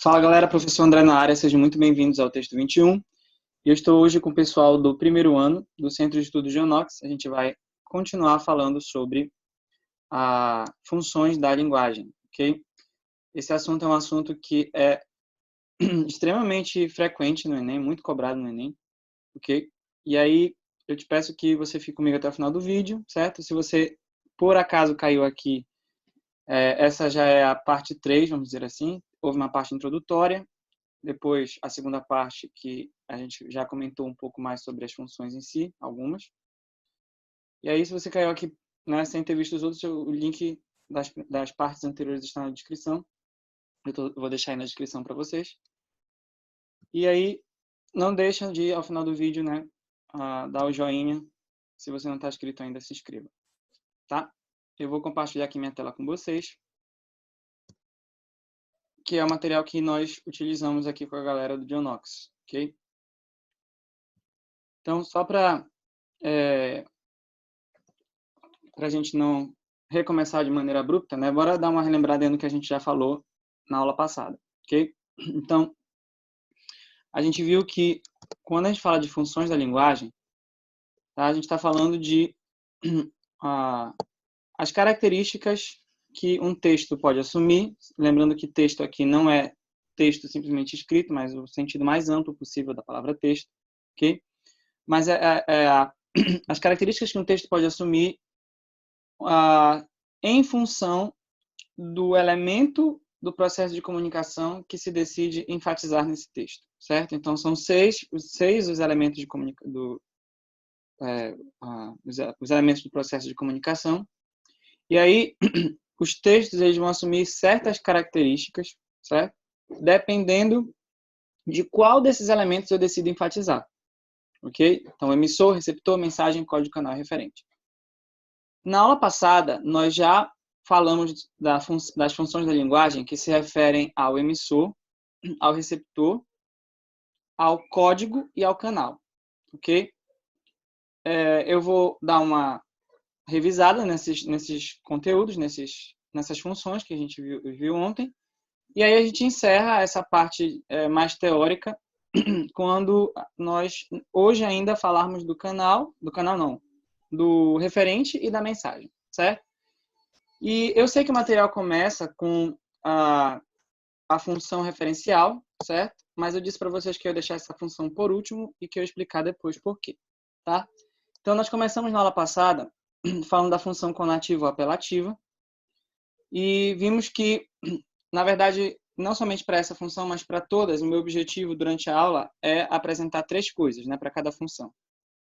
Fala galera, professor André na área, sejam muito bem-vindos ao Texto 21. Eu estou hoje com o pessoal do primeiro ano do Centro de Estudos Geonox. A gente vai continuar falando sobre as funções da linguagem, ok? Esse assunto é um assunto que é extremamente frequente no Enem, muito cobrado no Enem, ok? E aí, eu te peço que você fique comigo até o final do vídeo, certo? Se você, por acaso, caiu aqui, essa já é a parte 3, vamos dizer assim. Houve uma parte introdutória, depois a segunda parte que a gente já comentou um pouco mais sobre as funções em si, algumas. E aí, se você caiu aqui, né, sem ter visto os outros, o link das partes anteriores está na descrição. Eu vou deixar aí na descrição para vocês. E aí, não deixa de, ao final do vídeo, né, dar o joinha. Se você não está inscrito ainda, se inscreva. Tá? Eu vou compartilhar aqui minha tela com vocês, que é o material que nós utilizamos aqui com a galera do Geonox, ok? Então, só para a gente não recomeçar de maneira abrupta, né? Bora dar uma relembrada no que a gente já falou na aula passada, ok? Então, a gente viu que quando a gente fala de funções da linguagem, tá? A gente está falando de as características que um texto pode assumir, lembrando que texto aqui não é texto simplesmente escrito, mas o sentido mais amplo possível da palavra texto, ok? Mas as características que um texto pode assumir em função do elemento do processo de comunicação que se decide enfatizar nesse texto, certo? Então, são seis os elementos de os elementos do processo de comunicação. E aí, os textos eles vão assumir certas características, certo? Dependendo de qual desses elementos eu decido enfatizar, ok? Então, emissor, receptor, mensagem, código, canal e referente. Na aula passada, nós já falamos das funções da linguagem que se referem ao emissor, ao receptor, ao código e ao canal, ok? Eu vou dar uma revisada nesses conteúdos, nessas funções que a gente viu ontem, e aí a gente encerra essa parte mais teórica quando nós hoje ainda falarmos do canal não, do referente e da mensagem, certo? E eu sei que o material começa com a função referencial, certo? Mas eu disse para vocês que eu ia deixar essa função por último e que eu ia explicar depois por quê, tá? Então, nós começamos na aula passada falando da função conativa ou apelativa e vimos que, na verdade, não somente para essa função, mas para todas, o meu objetivo durante a aula é apresentar três coisas, né, para cada função.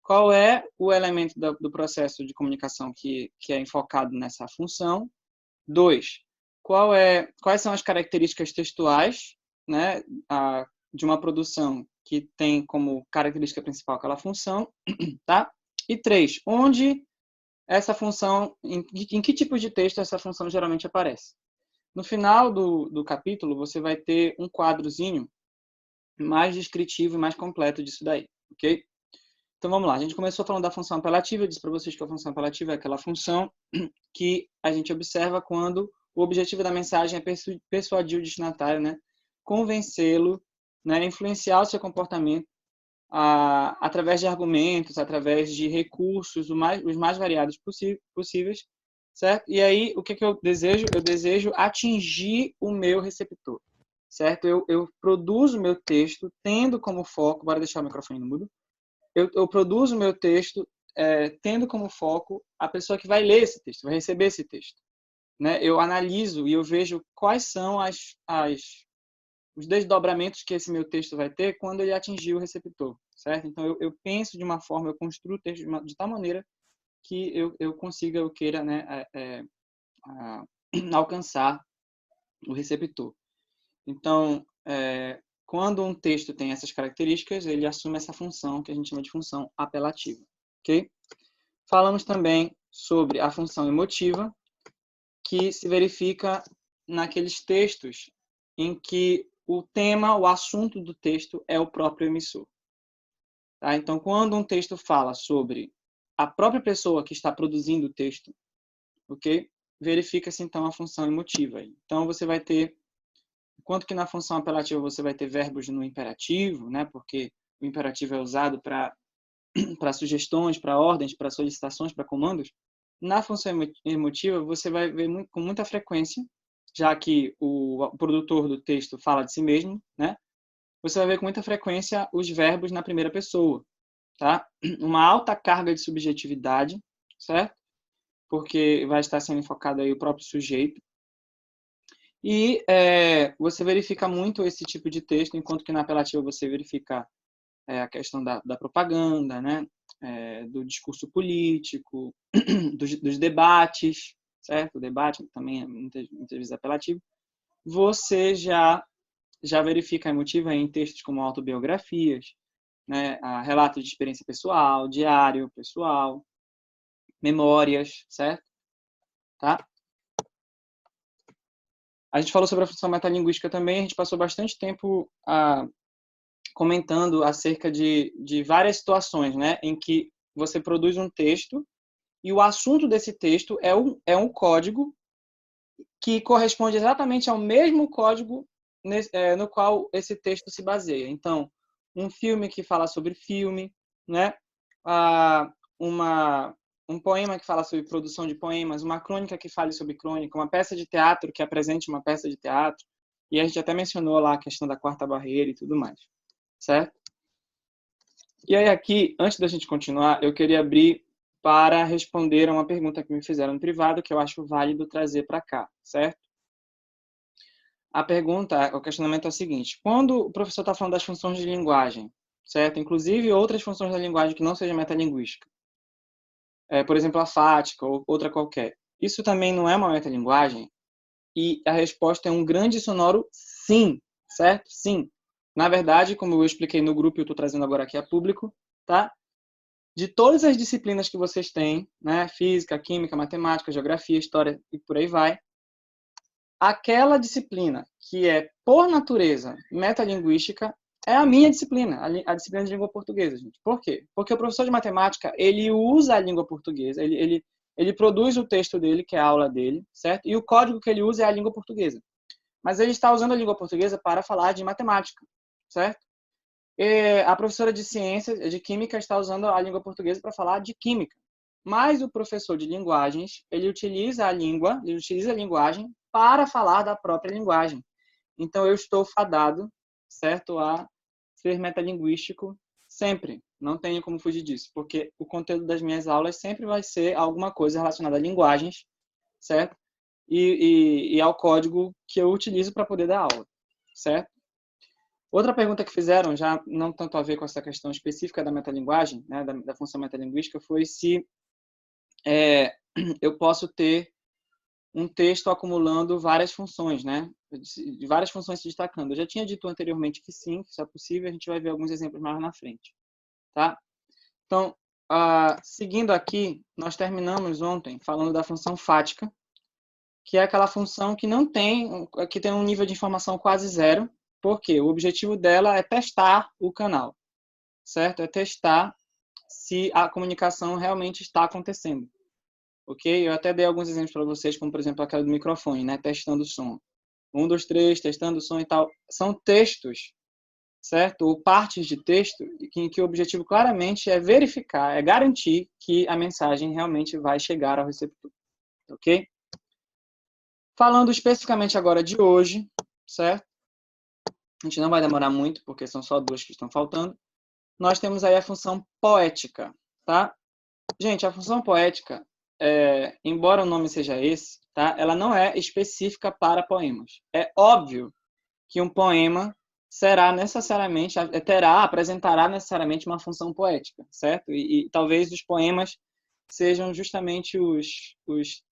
Qual é o elemento do processo de comunicação que é enfocado nessa função? 2. Quais são as características textuais, né, de uma produção que tem como característica principal aquela função, tá? E 3. Onde essa função, em que tipo de texto essa função geralmente aparece? No final do capítulo, você vai ter um quadrozinho mais descritivo e mais completo disso daí, ok? Então, vamos lá. A gente começou falando da função apelativa. Eu disse para vocês que a função apelativa é aquela função que a gente observa quando o objetivo da mensagem é persuadir o destinatário, né? Convencê-lo, né? Influenciar o seu comportamento através de argumentos, através de recursos os mais variados possíveis, certo? E aí, o que eu desejo? Eu desejo atingir o meu receptor, certo? Eu produzo o meu texto tendo como foco... Bora deixar o microfone no mudo. Eu produzo o meu texto tendo como foco a pessoa que vai ler esse texto, vai receber esse texto, né? Eu analiso e eu vejo quais são os desdobramentos que esse meu texto vai ter quando ele atingir o receptor, certo? Então, eu penso de uma forma, eu construo o texto de tal maneira que eu consiga, eu queira, né, alcançar o receptor. Então, quando um texto tem essas características, ele assume essa função que a gente chama de função apelativa, ok? Falamos também sobre a função emotiva, que se verifica naqueles textos em que o tema, o assunto do texto é o próprio emissor. Tá? Então, quando um texto fala sobre a própria pessoa que está produzindo o texto, ok? Verifica-se, então, a função emotiva. Então, você vai ter enquanto que na função apelativa você vai ter verbos no imperativo, né? Porque o imperativo é usado para sugestões, para ordens, para solicitações, para comandos. Na função emotiva, você vai ver com muita frequência, já que o produtor do texto fala de si mesmo, né? Você vai ver com muita frequência os verbos na primeira pessoa, tá? Uma alta carga de subjetividade, certo? Porque vai estar sendo enfocado aí o próprio sujeito. E você verifica muito esse tipo de texto, enquanto que na apelativa você verifica a questão da propaganda, né? Do discurso político, dos debates, certo? O debate também é muitas vezes apelativo. Você já verifica a emotiva em textos como autobiografias, né? Relatos de experiência pessoal, diário pessoal, memórias, certo? Tá? A gente falou sobre a função metalinguística também, a gente passou bastante tempo comentando acerca de várias situações, né, em que você produz um texto e o assunto desse texto é um código que corresponde exatamente ao mesmo código no qual esse texto se baseia. Então, um filme que fala sobre filme, né, um poema que fala sobre produção de poemas, uma crônica que fale sobre crônica, uma peça de teatro que apresente uma peça de teatro, e a gente até mencionou lá a questão da quarta barreira e tudo mais, certo? E aí aqui, antes da gente continuar, eu queria abrir para responder a uma pergunta que me fizeram no privado, que eu acho válido trazer para cá, certo? A pergunta, o questionamento é o seguinte: quando o professor está falando das funções de linguagem, certo? Inclusive outras funções da linguagem que não seja metalinguística, por exemplo, a fática ou outra qualquer, isso também não é uma metalinguagem? E a resposta é um grande sonoro sim, certo? Sim. Na verdade, como eu expliquei no grupo e eu estou trazendo agora aqui a público, tá? De todas as disciplinas que vocês têm, né? Física, química, matemática, geografia, história e por aí vai, aquela disciplina que é, por natureza, metalinguística, é a minha disciplina, a disciplina de língua portuguesa, gente. Por quê? Porque o professor de matemática, ele usa a língua portuguesa, ele produz o texto dele, que é a aula dele, certo? E o código que ele usa é a língua portuguesa. Mas ele está usando a língua portuguesa para falar de matemática, certo? E a professora de ciências, de química, está usando a língua portuguesa para falar de química. Mas o professor de linguagens, ele utiliza a linguagem para falar da própria linguagem. Então, eu estou fadado, certo, a ser metalinguístico sempre. Não tenho como fugir disso, porque o conteúdo das minhas aulas sempre vai ser alguma coisa relacionada a linguagens, certo? E ao código que eu utilizo para poder dar aula, certo? Outra pergunta que fizeram, já não tanto a ver com essa questão específica da metalinguagem, né, da função metalinguística, foi se eu posso ter um texto acumulando várias funções, né? De várias funções se destacando. Eu já tinha dito anteriormente que sim, que isso é possível, a gente vai ver alguns exemplos mais na frente, tá? Então, seguindo aqui, nós terminamos ontem falando da função fática, que é aquela função que que tem um nível de informação quase zero, porque o objetivo dela é testar o canal, certo? É testar se a comunicação realmente está acontecendo. Ok? Eu até dei alguns exemplos para vocês, como por exemplo aquela do microfone, né? Testando o som. 1, 2, 3, testando o som e tal. São textos, certo? Ou partes de texto em que o objetivo claramente é verificar, é garantir que a mensagem realmente vai chegar ao receptor. Ok? Falando especificamente agora de hoje, certo? A gente não vai demorar muito, porque são só 2 que estão faltando. Nós temos aí a função poética, tá? Gente, a função poética, embora o nome seja esse, tá? Ela não é específica para poemas. É óbvio que um poema apresentará necessariamente uma função poética, certo? E talvez os poemas sejam justamente os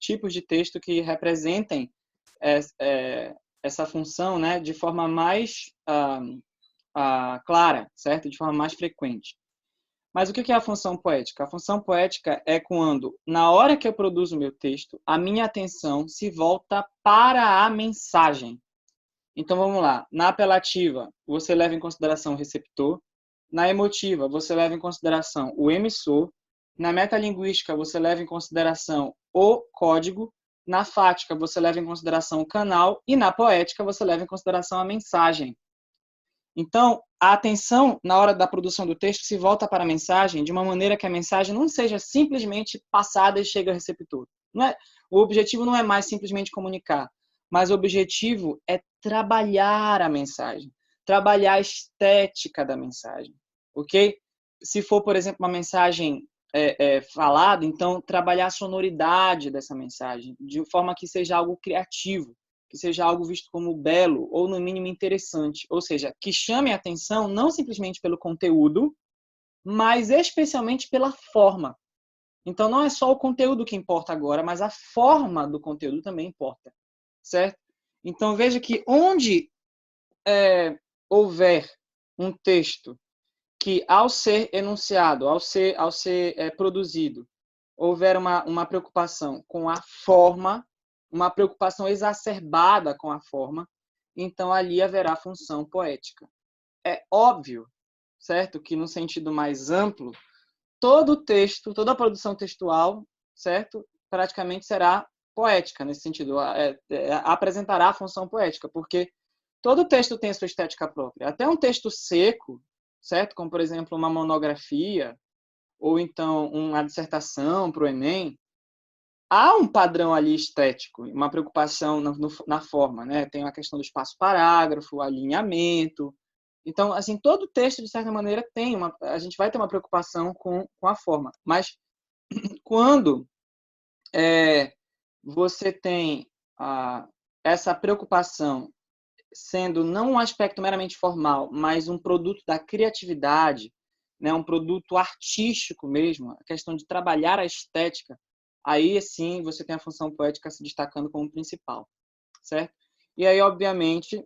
tipos de texto que representem essa função, né, de forma mais clara, certo? De forma mais frequente. Mas o que é a função poética? A função poética é quando, na hora que eu produzo o meu texto, a minha atenção se volta para a mensagem. Então, vamos lá. Na apelativa, você leva em consideração o receptor. Na emotiva, você leva em consideração o emissor. Na metalinguística, você leva em consideração o código. Na fática, você leva em consideração o canal e na poética, você leva em consideração a mensagem. Então, a atenção na hora da produção do texto se volta para a mensagem de uma maneira que a mensagem não seja simplesmente passada e chega ao receptor. O objetivo não é mais simplesmente comunicar, mas o objetivo é trabalhar a mensagem, trabalhar a estética da mensagem, ok? Se for, por exemplo, uma mensagem falada, então trabalhar a sonoridade dessa mensagem, de forma que seja algo criativo, que seja algo visto como belo ou, no mínimo, interessante. Ou seja, que chame a atenção não simplesmente pelo conteúdo, mas especialmente pela forma. Então, não é só o conteúdo que importa agora, mas a forma do conteúdo também importa, certo? Então, veja que onde houver um texto que, ao ser enunciado, ao ser produzido, houver uma preocupação com a forma, uma preocupação exacerbada com a forma, então ali haverá função poética. É óbvio, certo, que no sentido mais amplo, todo o texto, toda a produção textual, certo, praticamente será poética nesse sentido, apresentará a função poética, porque todo texto tem a sua estética própria. Até um texto seco, certo, como por exemplo uma monografia ou então uma dissertação para o Enem, há um padrão ali estético, uma preocupação na forma, né? Tem a questão do espaço-parágrafo, alinhamento. Então, assim, todo texto, de certa maneira, a gente vai ter uma preocupação com a forma. Mas quando você tem essa preocupação sendo não um aspecto meramente formal, mas um produto da criatividade, né, um produto artístico mesmo, a questão de trabalhar a estética, aí sim você tem a função poética se destacando como principal, certo? E aí, obviamente,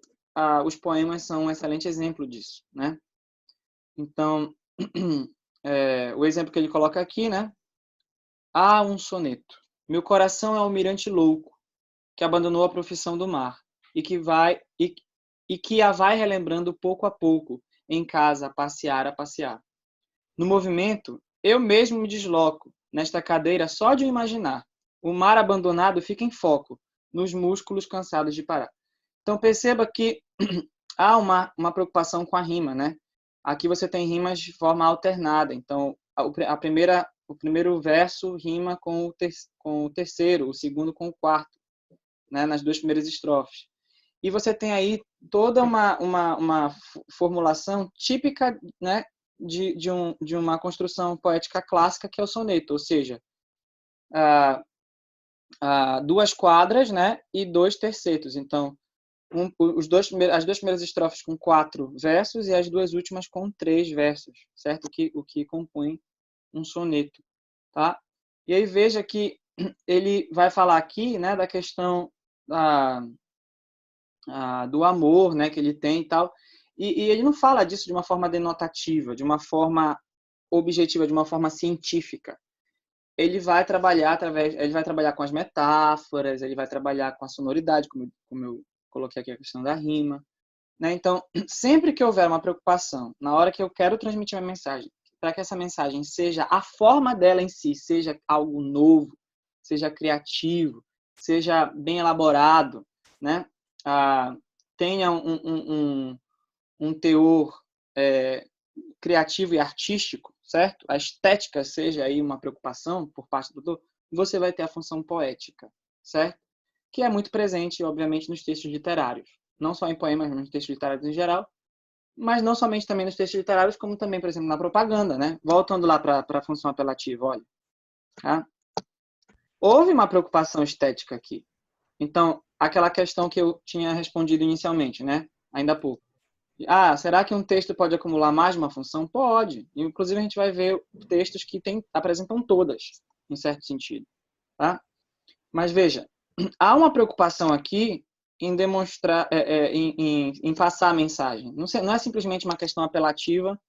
os poemas são um excelente exemplo disso, né? Então, o exemplo que ele coloca aqui, né? Há um soneto. Meu coração é um mirante louco que abandonou a profissão do mar e que a vai relembrando pouco a pouco, em casa, a passear. No movimento, eu mesmo me desloco, nesta cadeira só de imaginar. O mar abandonado fica em foco, nos músculos cansados de parar. Então perceba que há uma preocupação com a rima, né? Aqui você tem rimas de forma alternada. Então, o primeiro verso rima com o terceiro, o segundo com o quarto, né? Nas duas primeiras estrofes. E você tem aí toda uma formulação típica, né, de uma construção poética clássica, que é o soneto, ou seja, duas quadras, né, e dois tercetos. Então, as duas primeiras estrofes com 4 versos e as duas últimas com 3 versos, certo? O que compõe um soneto, tá? E aí veja que ele vai falar aqui, né, da questão do amor, né, que ele tem e tal. E ele não fala disso de uma forma denotativa, de uma forma objetiva, de uma forma científica. Ele vai trabalhar com as metáforas, ele vai trabalhar com a sonoridade, como eu coloquei aqui a questão da rima, né? Então, sempre que houver uma preocupação, na hora que eu quero transmitir uma mensagem, para que essa mensagem seja a forma dela em si, seja algo novo, seja criativo, seja bem elaborado, né? Tenha um teor criativo e artístico, certo? A estética seja aí uma preocupação por parte do autor, você vai ter a função poética, certo? Que é muito presente, obviamente, nos textos literários. Não só em poemas, mas nos textos literários em geral, mas não somente também nos textos literários, como também, por exemplo, na propaganda, né? Voltando lá para a função apelativa, olha. Tá? Houve uma preocupação estética aqui. Então, aquela questão que eu tinha respondido inicialmente, né? Ainda há pouco. Será que um texto pode acumular mais de uma função? Pode. Inclusive, a gente vai ver textos que apresentam todas, em certo sentido. Tá? Mas veja, há uma preocupação aqui em demonstrar, em passar a mensagem. Não é simplesmente uma questão apelativa,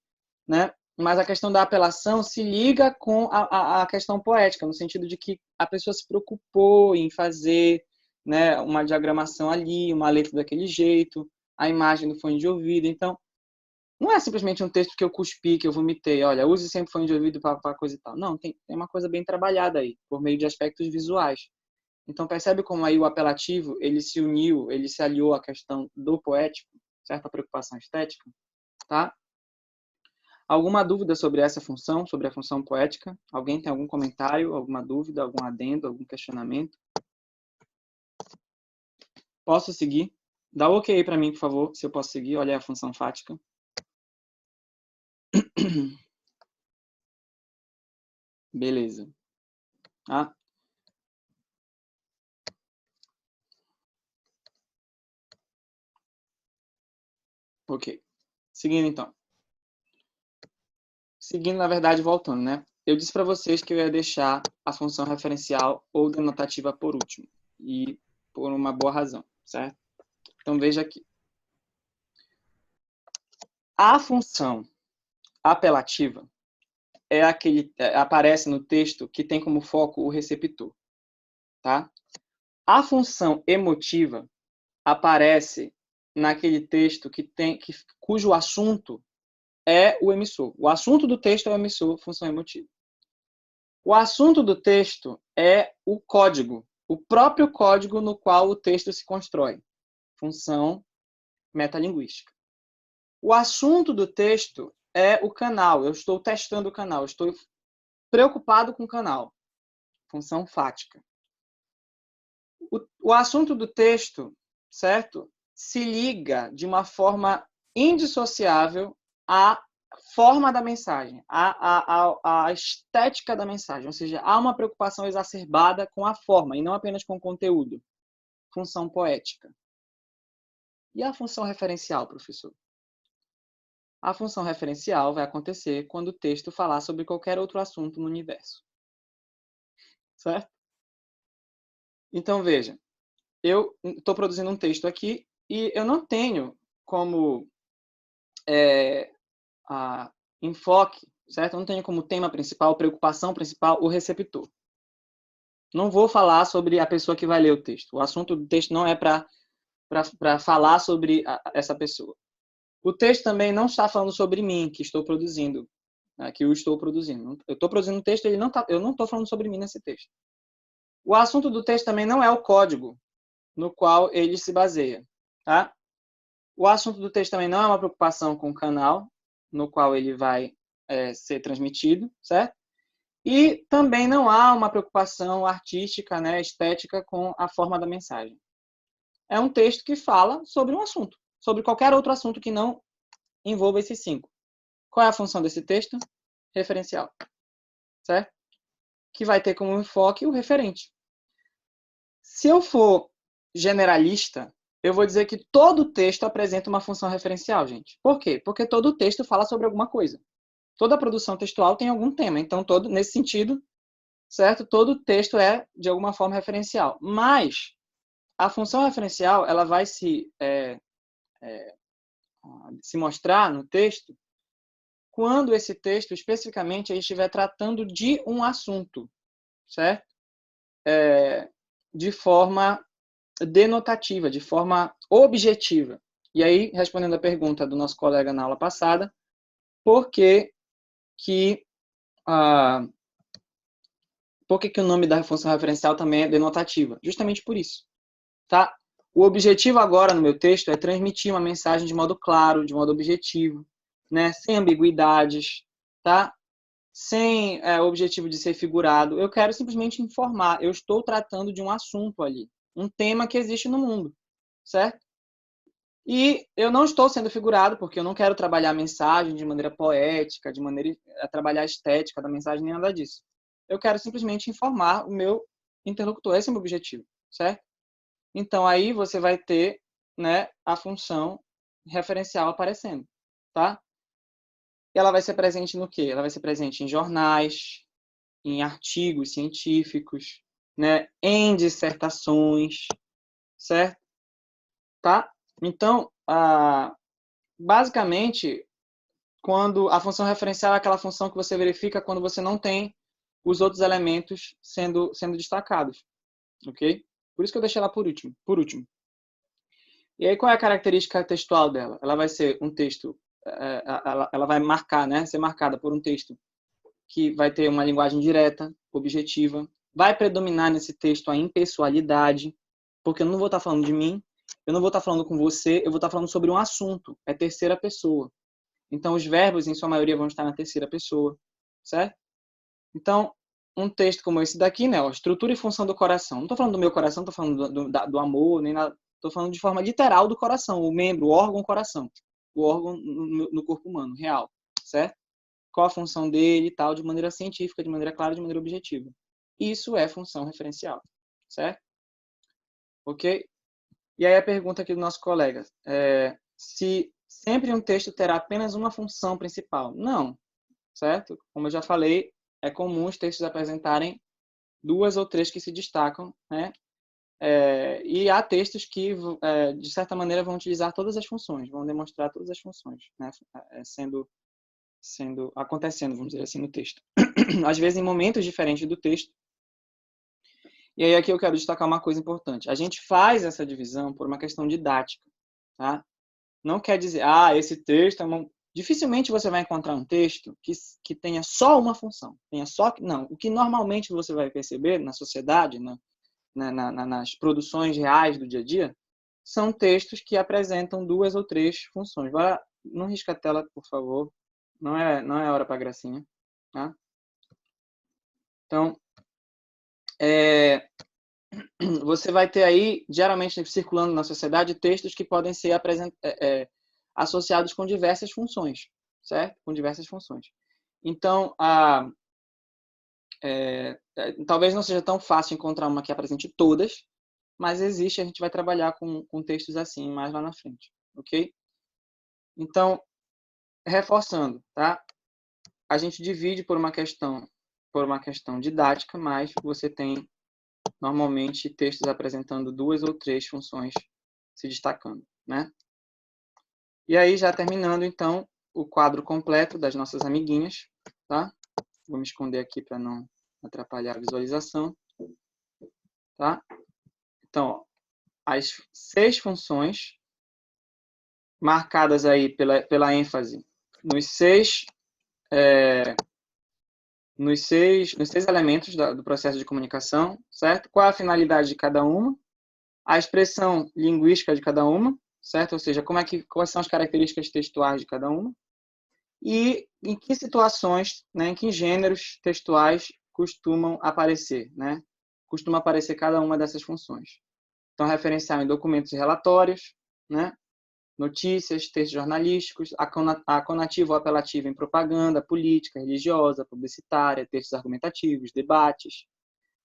né? Mas a questão da apelação se liga com a questão poética, no sentido de que a pessoa se preocupou em fazer, né, uma diagramação ali, uma letra daquele jeito, a imagem do fone de ouvido. Então, não é simplesmente um texto que eu cuspi, que eu vomitei. Olha, use sempre fone de ouvido para coisa e tal. Não, tem uma coisa bem trabalhada aí, por meio de aspectos visuais. Então, percebe como aí o apelativo, ele se uniu, ele se aliou à questão do poético, certa preocupação estética, tá? Alguma dúvida sobre essa função, sobre a função poética? Alguém tem algum comentário, alguma dúvida, algum adendo, algum questionamento? Posso seguir? Dá um ok aí para mim, por favor, se eu posso seguir. Olha a função fática. Beleza. Ah. Ok. Seguindo, então. Seguindo, na verdade, voltando, né? Eu disse para vocês que eu ia deixar a função referencial ou denotativa por último. E por uma boa razão, certo? Então, veja aqui. A função apelativa é aquele aparece no texto que tem como foco o receptor, tá? A função emotiva aparece naquele texto cujo assunto é o emissor. O assunto do texto é o emissor, função emotiva. O assunto do texto é o código, o próprio código no qual o texto se constrói, função metalinguística. O assunto do texto é o canal, eu estou testando o canal, estou preocupado com o canal, função fática. O assunto do texto, certo? Se liga de uma forma indissociável à forma da mensagem, à estética da mensagem. Ou seja, há uma preocupação exacerbada com a forma e não apenas com o conteúdo. Função poética. E a função referencial, professor? A função referencial vai acontecer quando o texto falar sobre qualquer outro assunto no universo. Certo? Então, veja. Eu estou produzindo um texto aqui e eu não tenho como enfoque, certo? Eu não tenho como tema principal, preocupação principal, o receptor. Não vou falar sobre a pessoa que vai ler o texto. O assunto do texto não é para falar sobre essa pessoa. O texto também não está falando sobre mim, que estou produzindo, que eu estou produzindo. Eu estou produzindo um texto, eu não estou falando sobre mim nesse texto. O assunto do texto também não é o código no qual ele se baseia, tá? O assunto do texto também não é uma preocupação com o canal no qual ele vai ser transmitido, certo? E também não há uma preocupação artística, né, estética com a forma da mensagem. É um texto que fala sobre um assunto, sobre qualquer outro assunto que não envolva esses 5. Qual é a função desse texto? Referencial, certo? Que vai ter como enfoque o referente. Se eu for generalista, eu vou dizer que todo texto apresenta uma função referencial, gente. Por quê? Porque todo texto fala sobre alguma coisa. Toda produção textual tem algum tema. Então, nesse sentido, certo? Todo texto é, de alguma forma, referencial. Mas a função referencial ela vai se mostrar no texto quando esse texto, especificamente, estiver tratando de um assunto, certo? De forma denotativa, de forma objetiva. E aí, respondendo a pergunta do nosso colega na aula passada, por que o nome da função referencial também é denotativa? Justamente por isso. Tá? O objetivo agora no meu texto é transmitir uma mensagem de modo claro, de modo objetivo, né? Sem ambiguidades, tá? Sem o objetivo de ser figurado. Eu quero simplesmente informar. Eu estou tratando de um assunto ali, um tema que existe no mundo, certo? E eu não estou sendo figurado, porque eu não quero trabalhar a mensagem de maneira poética, de maneira a trabalhar a estética da mensagem, nem nada disso. Eu quero simplesmente informar o meu interlocutor. Esse é o meu objetivo, certo? Então, aí você vai ter, né, a função referencial aparecendo, tá? E ela vai ser presente no quê? Ela vai ser presente em jornais, em artigos científicos, né, em dissertações, certo? Tá? Então, basicamente, quando a função referencial é aquela função que você verifica quando você não tem os outros elementos sendo destacados, ok? Por isso que eu deixei ela por último. E aí, qual é a característica textual dela? Ela vai ser um texto, ela vai marcar, né? Ser marcada por um texto que vai ter uma linguagem direta, objetiva, Vai predominar nesse texto a impessoalidade, porque eu não vou estar falando de mim, eu não vou estar falando com você, eu vou estar falando sobre um assunto, é terceira pessoa. Então, os verbos, em sua maioria, vão estar na terceira pessoa, certo? Então, um texto como esse daqui, né, ó, estrutura e função do coração. Não estou falando do meu coração, estou falando do amor, nem nada. Estou falando de forma literal do coração, o membro, o órgão, coração. O órgão no corpo humano, real, certo? Qual a função dele e tal, de maneira científica, de maneira clara, de maneira objetiva. Isso é função referencial, certo? Ok? E aí a pergunta aqui do nosso colega, se sempre um texto terá apenas uma função principal? Não, certo? Como eu já falei, é comum os textos apresentarem duas ou três que se destacam, né? E há textos que, de certa maneira, vão utilizar todas as funções, vão demonstrar todas as funções, né? Acontecendo, vamos dizer assim, no texto. Às vezes, em momentos diferentes do texto. E aí aqui eu quero destacar uma coisa importante. A gente faz essa divisão por uma questão didática, tá? Não quer dizer, esse texto é uma... Dificilmente você vai encontrar um texto que tenha só uma função. Não, o que normalmente você vai perceber na sociedade, nas produções reais do dia a dia, são textos que apresentam duas ou três funções. Não risca a tela, por favor. Não é hora para gracinha. Tá? Então, você vai ter aí, geralmente circulando na sociedade, textos que podem ser associados com diversas funções, certo? Com diversas funções. Então, talvez não seja tão fácil encontrar uma que apresente todas, mas existe, a gente vai trabalhar com textos assim mais lá na frente, ok? Então, reforçando, tá? A gente divide por uma questão didática, mas você tem normalmente textos apresentando duas ou três funções se destacando, né? E aí, já terminando, então, o quadro completo das nossas amiguinhas, tá? Vou me esconder aqui para não atrapalhar a visualização, tá? Então, ó, as 6 funções marcadas aí pela ênfase nos seis elementos do processo de comunicação, certo? Qual a finalidade de cada uma? A expressão linguística de cada uma, certo? Ou seja, quais são as características textuais de cada uma? E em que situações, né, em que gêneros textuais costumam aparecer, né? Costuma aparecer cada uma dessas funções. Então, referencial em documentos e relatórios, né? Notícias, textos jornalísticos, a conativa ou apelativa em propaganda, política, religiosa, publicitária, textos argumentativos, debates.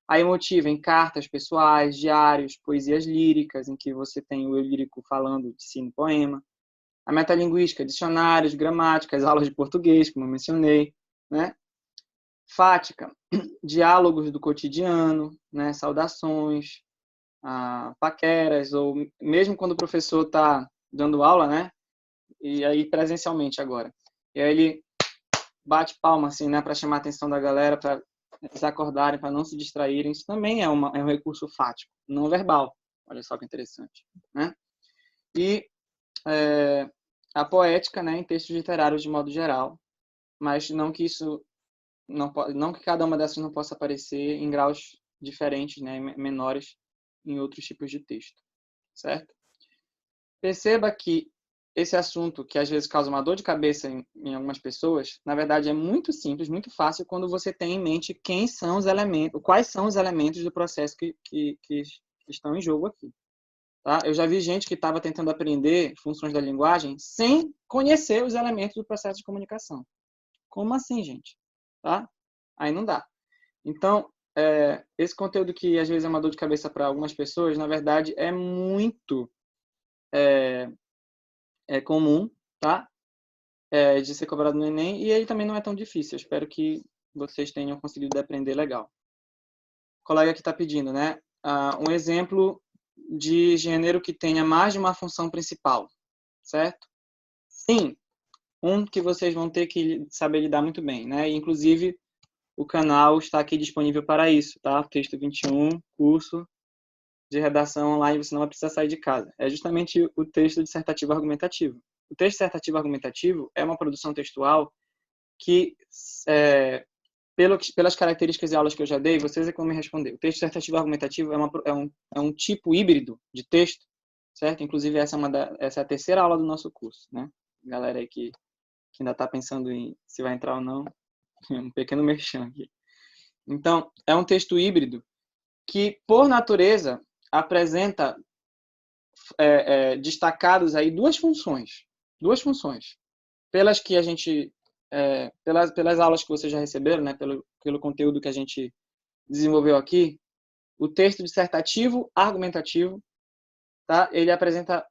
A emotiva em cartas pessoais, diários, poesias líricas, em que você tem o eu lírico falando de si no poema. A metalinguística, dicionários, gramáticas, aulas de português, como eu mencionei, né? Fática, diálogos do cotidiano, né? Saudações, paqueras, ou mesmo quando o professor está dando aula, né? E aí presencialmente agora. E aí ele bate palma, assim, né? Para chamar a atenção da galera, para eles acordarem, para não se distraírem. Isso também é um recurso fático, não verbal. Olha só que interessante, né? E a poética, né, em textos literários de modo geral, mas não que cada uma dessas não possa aparecer em graus diferentes, né, menores em outros tipos de texto, certo? Perceba que esse assunto, que às vezes causa uma dor de cabeça em algumas pessoas, na verdade é muito simples, muito fácil quando você tem em mente quais são os elementos do processo que estão em jogo aqui. Tá? Eu já vi gente que estava tentando aprender funções da linguagem sem conhecer os elementos do processo de comunicação. Como assim, gente? Tá? Aí não dá. Então, esse conteúdo que às vezes é uma dor de cabeça para algumas pessoas, na verdade é muito comum, tá? De ser cobrado no Enem, e ele também não é tão difícil. Eu espero que vocês tenham conseguido aprender legal. O colega que está pedindo, né? Um exemplo de gênero que tenha mais de uma função principal, certo? Sim, um que vocês vão ter que saber lidar muito bem, né? Inclusive, o canal está aqui disponível para isso, tá? Texto 21, curso de redação online, você não vai precisar sair de casa. É justamente o texto dissertativo argumentativo. O texto dissertativo argumentativo é uma produção textual que pelas características e aulas que eu já dei, vocês é que vão me responder. O texto dissertativo argumentativo é um tipo híbrido de texto, certo? Inclusive, essa é a terceira aula do nosso curso, né? Galera aí que ainda está pensando em se vai entrar ou não, um pequeno merchan aqui. Então, é um texto híbrido que, por natureza, apresenta destacados aí duas funções, pelas que a gente, pelas aulas que vocês já receberam, né, pelo conteúdo que a gente desenvolveu aqui, o texto dissertativo argumentativo, tá? Ele apresenta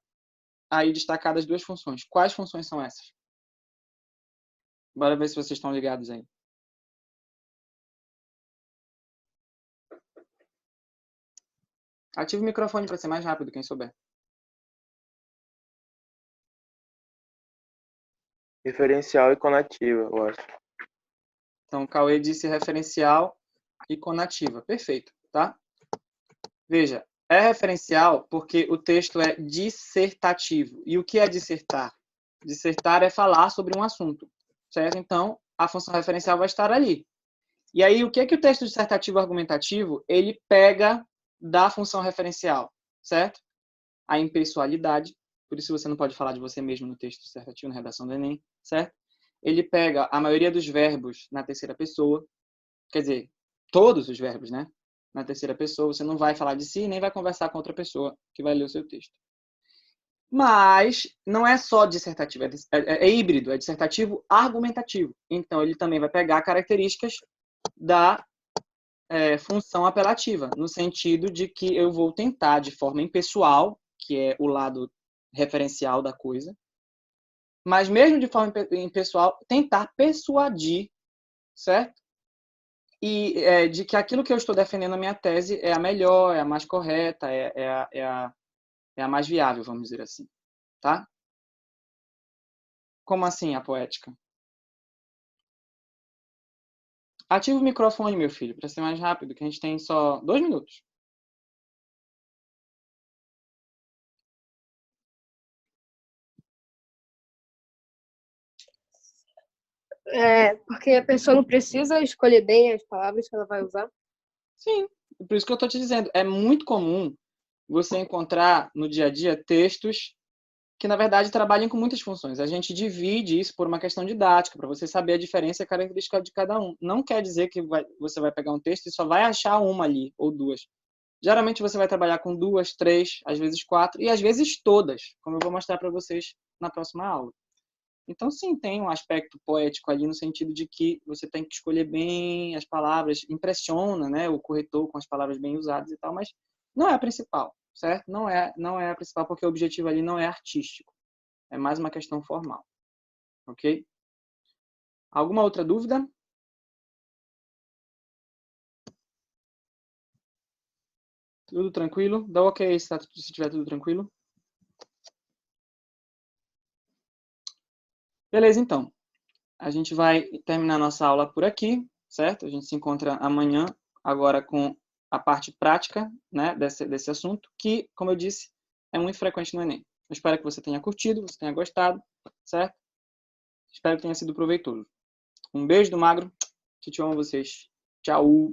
aí destacadas duas funções. Quais funções são essas? Bora ver se vocês estão ligados aí. Ative o microfone para ser mais rápido, quem souber. Referencial e conativa, eu acho. Então, o Cauê disse referencial e conativa. Perfeito, tá? Veja, é referencial porque o texto é dissertativo. E o que é dissertar? Dissertar é falar sobre um assunto, certo? Então, a função referencial vai estar ali. E aí, o que é que o texto dissertativo argumentativo, ele pega da função referencial, certo? A impessoalidade, por isso você não pode falar de você mesmo no texto dissertativo, na redação do Enem, certo? Ele pega a maioria dos verbos na terceira pessoa, quer dizer, todos os verbos, né? Na terceira pessoa, você não vai falar de si, nem vai conversar com outra pessoa que vai ler o seu texto. Mas não é só dissertativo, é híbrido, é dissertativo argumentativo. Então, ele também vai pegar características da função apelativa, no sentido de que eu vou tentar, de forma impessoal, que é o lado referencial da coisa, mas mesmo de forma impessoal, tentar persuadir, certo? E de que aquilo que eu estou defendendo na minha tese é a melhor, é a mais correta, é a mais viável, vamos dizer assim, tá? Como assim a poética? Ativa o microfone, meu filho, para ser mais rápido, que a gente tem só 2 minutos. Porque a pessoa não precisa escolher bem as palavras que ela vai usar. Sim, por isso que eu estou te dizendo. É muito comum você encontrar no dia a dia textos que, na verdade, trabalham com muitas funções. A gente divide isso por uma questão didática, para você saber a diferença e a característica de cada um. Não quer dizer que você vai pegar um texto e só vai achar uma ali, ou duas. Geralmente você vai trabalhar com 2, 3, às vezes 4, e às vezes todas, como eu vou mostrar para vocês na próxima aula. Então, sim, tem um aspecto poético ali no sentido de que você tem que escolher bem as palavras, impressiona, né, o corretor com as palavras bem usadas e tal, mas não é a principal, certo? Não é a principal porque o objetivo ali não é artístico. É mais uma questão formal. Ok? Alguma outra dúvida? Tudo tranquilo? Dá ok se tiver tudo tranquilo. Beleza, então. A gente vai terminar nossa aula por aqui, certo? A gente se encontra amanhã, agora com a parte prática, né, desse assunto, que, como eu disse, é muito frequente no Enem. Eu espero que você tenha curtido, você tenha gostado, certo? Espero que tenha sido proveitoso. Um beijo do Magro. Te amo vocês. Tchau.